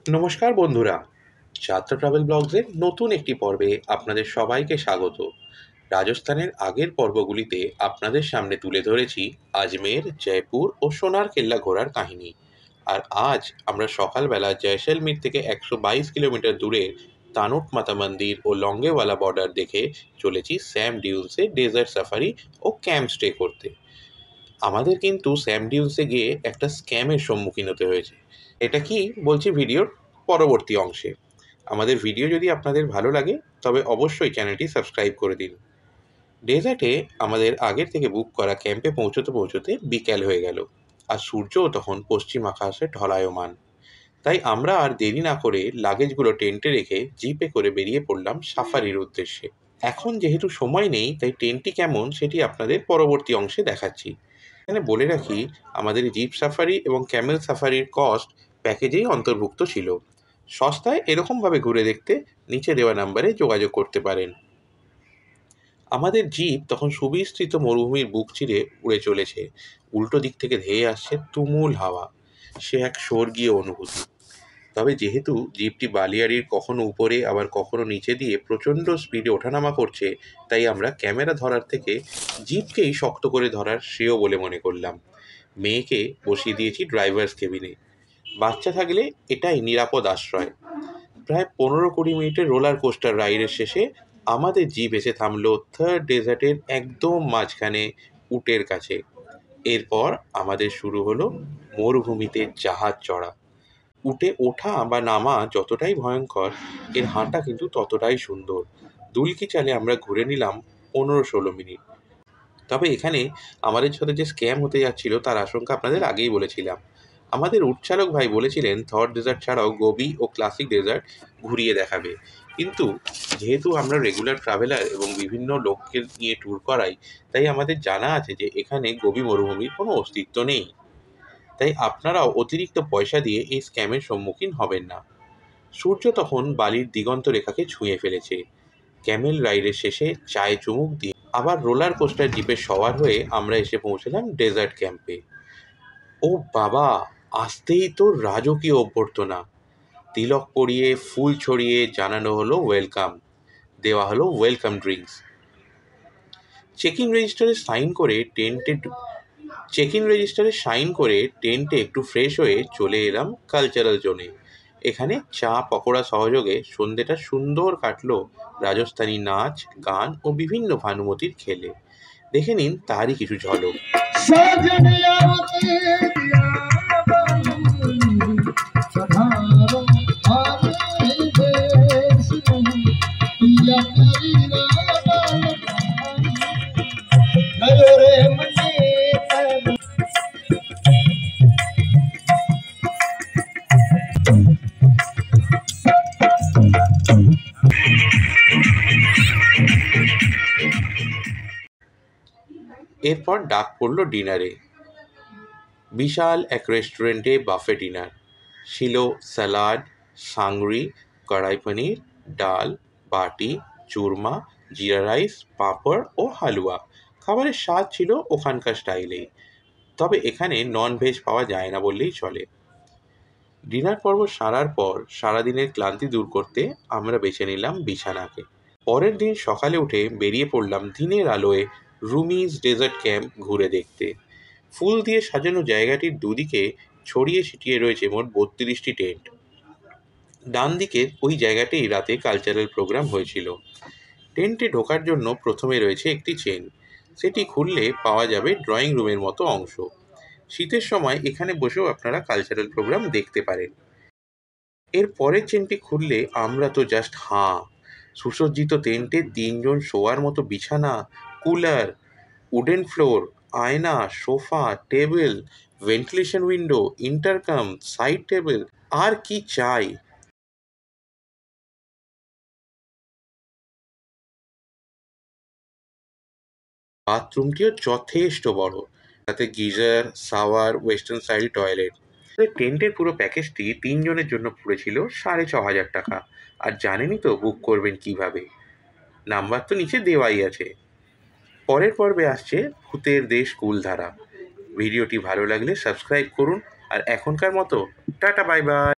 নমস্কার বন্ধুরা, যাত্রা ট্রাভেল ব্লগসের নতুন একটি পর্বে আপনাদের সবাইকে স্বাগত। রাজস্থানের আগের পর্বগুলিতে আপনাদের সামনে তুলে ধরেছি আজমের, জয়পুর ও সোনার কেল্লা ঘোরার কাহিনী। আর আজ আমরা সকালবেলা জয়সলমীর থেকে 122 কিলোমিটার দূরে তানুট মাতা মন্দির ও লঙ্গেওয়ালা বর্ডার দেখে চলেছি স্যাম ডিউন্সে ডেজার্ট সাফারি ও ক্যাম্প স্টে করতে। আমাদের কিন্তু স্যাম ডিউন্সে গিয়ে একটা স্ক্যামের সম্মুখীন হতে হয়েছে। এটা কি বলছি ভিডিওর পরবর্তী অংশে। আমাদের ভিডিও যদি আপনাদের ভালো লাগে তবে অবশ্যই চ্যানেলটি সাবস্ক্রাইব করে দিন। ডেজার্টে আমাদের আগের থেকে বুক করা ক্যাম্পে পৌঁছতে পৌঁছতে বিকেল হয়ে গেল, আর সূর্যও তখন পশ্চিম আকাশে ঢলায়মান। তাই আমরা আর দেরি না করে লাগেজগুলো টেন্টে রেখে জিপে করে বেরিয়ে পড়লাম সাফারির উদ্দেশ্যে। এখন যেহেতু সময় নেই তাই টেন্টটি কেমন সেটি আপনাদের পরবর্তী অংশে দেখাচ্ছি। এখানে বলে রাখি, আমাদের জিপ সাফারি এবং ক্যামেল সাফারির কস্ট প্যাকেজেই অন্তর্ভুক্ত ছিল। সস্তায় এরকমভাবে ঘুরে দেখতে নিচে দেওয়া নাম্বারে যোগাযোগ করতে পারেন। আমাদের জিপ তখন সুবিস্তৃত মরুভূমির বুক চিরে উড়ে চলেছে। উল্টো দিক থেকে ধেয়ে আসছে তুমুল হাওয়া। সে এক স্বর্গীয় অনুভূতি। তবে যেহেতু জিপটি বালিয়াড়ির কখনো উপরে আবার কখনো নিচে দিয়ে প্রচণ্ড স্পিডে ওঠানামা করছে, তাই আমরা ক্যামেরা ধরার থেকে জিপকেই শক্ত করে ধরার শ্রেয় বলে মনে করলাম। মেয়েকে বসিয়ে দিয়েছি ড্রাইভার্স কেবিনে। বাচ্চা থাকলে এটাই নিরাপদ আশ্রয়। প্রায় 15-20 মিনিটের রোলার কোস্টার রাইডের শেষে আমাদের জিপ এসে থামলো থার্ড ডেজার্টের একদম মাঝখানে, উটের কাছে। এরপর আমাদের শুরু হলো মরুভূমিতে জাহাজ চড়া। উটে ওঠা বা নামা যতটাই ভয়ঙ্কর, এর হাঁটা কিন্তু ততটাই সুন্দর। দুলকি চালে আমরা ঘুরে নিলাম 15-16 মিনিট। তবে এখানে আমাদের সাথে যে স্ক্যাম হতে যাচ্ছিল তার আশঙ্কা আপনাদের আগেই বলেছিলাম। আমাদের উটচালক ভাই বলেছিলেন থর ডেজার্ট ছাড়াও গোবি ও ক্লাসিক ডেজার্ট ঘুরিয়ে দেখাবে। কিন্তু যেহেতু আমরা রেগুলার ট্রাভেলার এবং বিভিন্ন লোককে নিয়ে ট্যুর করাই, তাই আমাদের জানা আছে যে এখানে গোবি মরুভূমির কোনো অস্তিত্ব নেই। তাই আপনারাও অতিরিক্ত পয়সা দিয়ে এই স্ক্যামের সম্মুখীন হবেন না। সূর্য তখন বালির দিগন্ত রেখাকে ছুঁয়ে ফেলেছে। ক্যামেল রাইডের শেষে চায়ে চুমুক দিয়ে আবার রোলার কোস্টার জিপে সওয়ার হয়ে আমরা এসে পৌঁছলাম ডেজার্ট ক্যাম্পে। ও বাবা, আসতেই তো রাজকীয় অভ্যর্থনা। তিলক পরিয়ে ফুল ছড়িয়ে জানানো হলো ওয়েলকাম। দেওয়া হলো ওয়েলকাম ড্রিঙ্কস। চেক ইন রেজিস্টারে সাইন করে টেন্টে একটু ফ্রেশ হয়ে চলে এলাম কালচারাল জোনে। এখানে চা পকোড়া সহযোগে সন্ধেটা সুন্দর কাটলো রাজস্থানী নাচ, গান ও বিভিন্ন ভানুমতির খেলে। দেখে নিন তারই কিছু ঝলক। এরপর ডাক পড়লো ডিনারে। বিশাল এক রেস্টুরেন্টে বাফে ডিনার ছিল। স্যালাড, সাংরি, কড়াই পনির, ডাল, বাটি, চুরমা, জিরা রাইস, পাঁপড় ও হালুয়া। খাবারের স্বাদ ছিল ওখানকার স্টাইলেই। তবে এখানে নন ভেজ পাওয়া যায় না বললেই চলে। ডিনার পর্ব সারার পর সারাদিনের ক্লান্তি দূর করতে আমরা বেছে নিলাম বিছানাকে। পরের দিন সকালে উঠে বেরিয়ে পড়লাম দিনের আলোয় রুমিজ ডেজার্ট ক্যাম্প ঘুরে দেখতে। ফুল দিয়ে সাজানো জায়গাটির দুদিকে ছড়িয়ে ছিটিয়ে রয়েছে মোট 32টি টেন্ট। ডান দিকের ওই জায়গাতেই রাতে কালচারাল প্রোগ্রাম হয়েছিল। টেন্টে ঢোকার জন্য প্রথমে রয়েছে একটি চেন। সেটি খুললে পাওয়া যাবে ড্রয়িং রুমের মতো অংশ। শীতের সময় এখানে বসেও আপনারা কালচারাল প্রোগ্রাম দেখতে পারেন। এর পরের চেনটি খুললে আমরা তো জাস্ট হাঁ। সুসজ্জিত টেন্টে 3 জন শোয়ার মতো বিছানা, কুলার, উডেন ফ্লোর, আয়না, sofa, table, ventilation window, intercom, side table, আর কি চাই। বাথরুমটিও যথেষ্ট বড়, তাতে geyser, shower, western style toilet. টেন্টের পুরো প্যাকেজটি 3 জনের জন্য পড়েছিল 6,500 টাকা। আর জানেনই তো বুক করবেন কিভাবে। নাম্বার তো নিচে দেওয়াই আছে। পরের পর্বে আসছে ভূতের দেশ কুলধারা। ভিডিওটি ভালো লাগলে সাবস্ক্রাইব করুন। আর এখনকার মতো টাটা, বাই বাই।